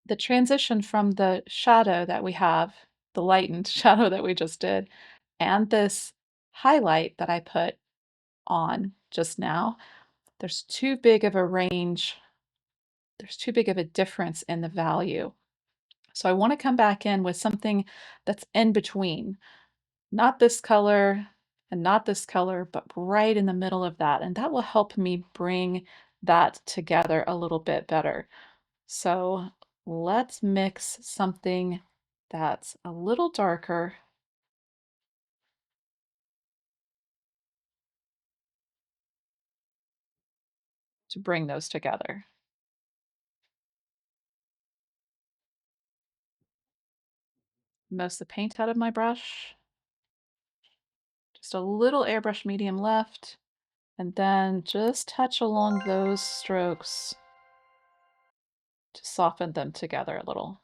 the transition from the shadow that we have, the lightened shadow that we just did, and this highlight that I put on just now, there's too big of a range, there's too big of a difference in the value. So I want to come back in with something that's in between, not this color and not this color, but right in the middle of that. And that will help me bring that together a little bit better. So let's mix something that's a little darker to bring those together. Most of the paint out of my brush, just a little airbrush medium left, and then just touch along those strokes to soften them together a little.